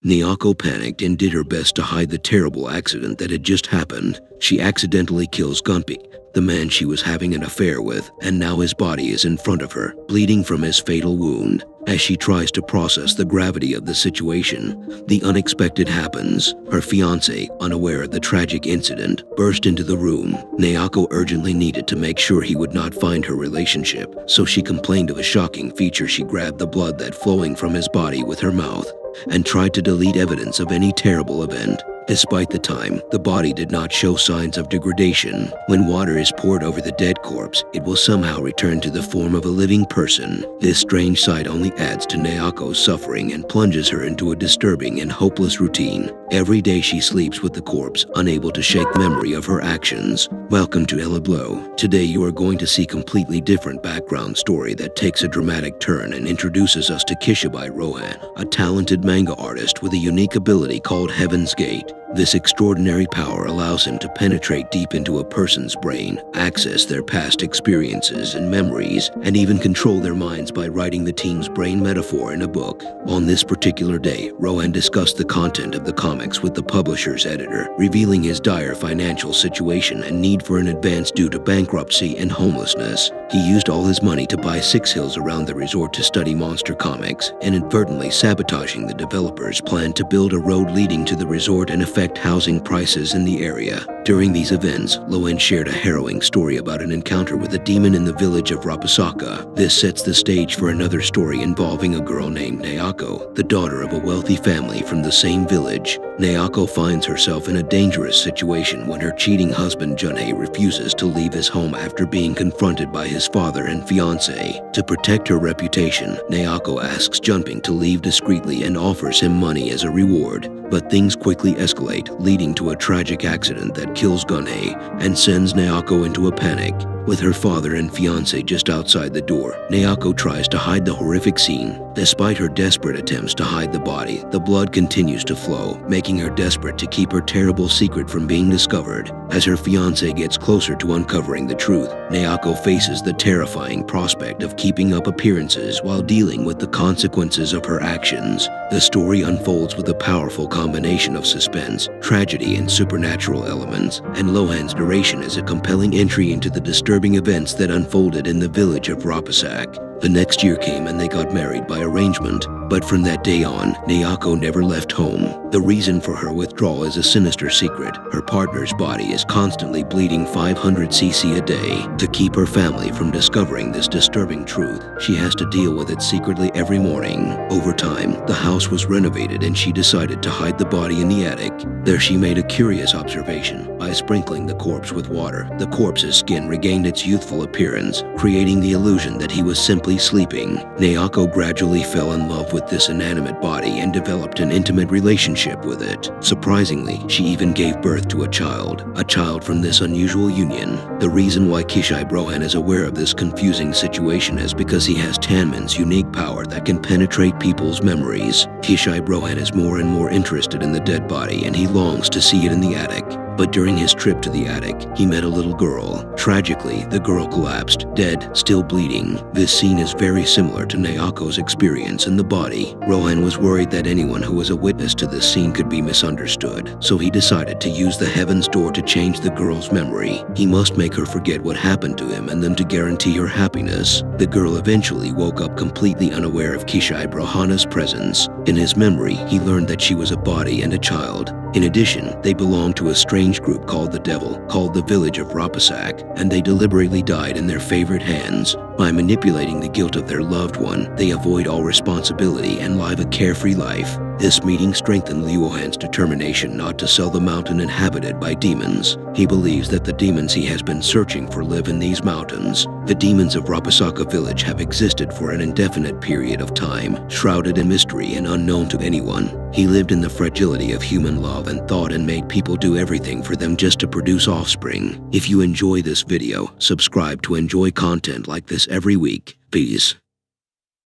Nayako panicked and did her best to hide the terrible accident that had just happened. She accidentally kills Gunpei, the man she was having an affair with, and now his body is in front of her, bleeding from his fatal wound. As she tries to process the gravity of the situation, the unexpected happens. Her fiancé, unaware of the tragic incident, burst into the room. Nayako urgently needed to make sure he would not find her relationship, so she complained of a shocking feature. She grabbed the blood that flowing from his body with her mouth and tried to delete evidence of any terrible event. Despite the time, the body did not show signs of degradation. When water is poured over the dead corpse, it will somehow return to the form of a living person. This strange sight only adds to Nayako's suffering and plunges her into a disturbing and hopeless routine. Every day she sleeps with the corpse, unable to shake the memory of her actions. Welcome to Ella Blow. Today you are going to see a completely different background story that takes a dramatic turn and introduces us to Kishibai Rohan, a talented manga artist with a unique ability called Heaven's Gate. This extraordinary power allows him to penetrate deep into a person's brain, access their past experiences and memories, and even control their minds by writing the team's brain metaphor in a book. On this particular day, Rohan discussed the content of the comics with the publisher's editor, revealing his dire financial situation and need for an advance due to bankruptcy and homelessness. He used all his money to buy 6 hills around the resort to study monster comics, inadvertently sabotaging the developer's plan to build a road leading to the resort and affect housing prices in the area. During these events, Loen shared a harrowing story about an encounter with a demon in the village of Rapasaka. This sets the stage for another story involving a girl named Nayako, the daughter of a wealthy family from the same village. Nayako finds herself in a dangerous situation when her cheating husband Junhei refuses to leave his home after being confronted by his father and fiancé. To protect her reputation, Nayako asks Junpei to leave discreetly and offers him money as a reward. But things quickly escalate, leading to a tragic accident that kills Gunhei and sends Nayako into a panic. With her father and fiancé just outside the door, Nayako tries to hide the horrific scene. Despite her desperate attempts to hide the body, the blood continues to flow, making her desperate to keep her terrible secret from being discovered. As her fiancé gets closer to uncovering the truth, Nayako faces the terrifying prospect of keeping up appearances while dealing with the consequences of her actions. The story unfolds with a powerful combination of suspense, tragedy, and supernatural elements, and Lohan's narration is a compelling entry into the disturbing events that unfolded in the village of Rapasak. The next year came and they got married by arrangement, but from that day on, Nayako never left home. The reason for her withdrawal is a sinister secret. Her partner's body is constantly bleeding 500 cc a day. To keep her family from discovering this disturbing truth, she has to deal with it secretly every morning. Over time, the house was renovated and she decided to hide the body in the attic. There she made a curious observation. By sprinkling the corpse with water, the corpse's skin regained its youthful appearance, creating the illusion that he was simply sleeping. Nayako gradually fell in love with this inanimate body and developed an intimate relationship with it. Surprisingly, she even gave birth to a child from this unusual union. The reason why Kishibai Rohan is aware of this confusing situation is because he has Tanman's unique power that can penetrate people's memories. Kishibai Rohan is more and more interested in the dead body and he longs to see it in the attic. But during his trip to the attic, he met a little girl. Tragically, the girl collapsed, dead, still bleeding. This scene is very similar to Nayako's experience in the body. Rohan was worried that anyone who was a witness to this scene could be misunderstood, so he decided to use the Heaven's Door to change the girl's memory. He must make her forget what happened to him and then to guarantee her happiness. The girl eventually woke up completely unaware of Kishibai Rohan's presence. In his memory, he learned that she was a body and a child. In addition, they belonged to a strange group called the Devil, called the Village of Rapasak, and they deliberately died in their favorite hands. By manipulating the guilt of their loved one, they avoid all responsibility and live a carefree life. This meeting strengthened Luohan's determination not to sell the mountain inhabited by demons. He believes that the demons he has been searching for live in these mountains. The demons of Rapasaka village have existed for an indefinite period of time, shrouded in mystery and unknown to anyone. He lived in the fragility of human love and thought and made people do everything for them just to produce offspring. If you enjoy this video, subscribe to enjoy content like this every week. Peace.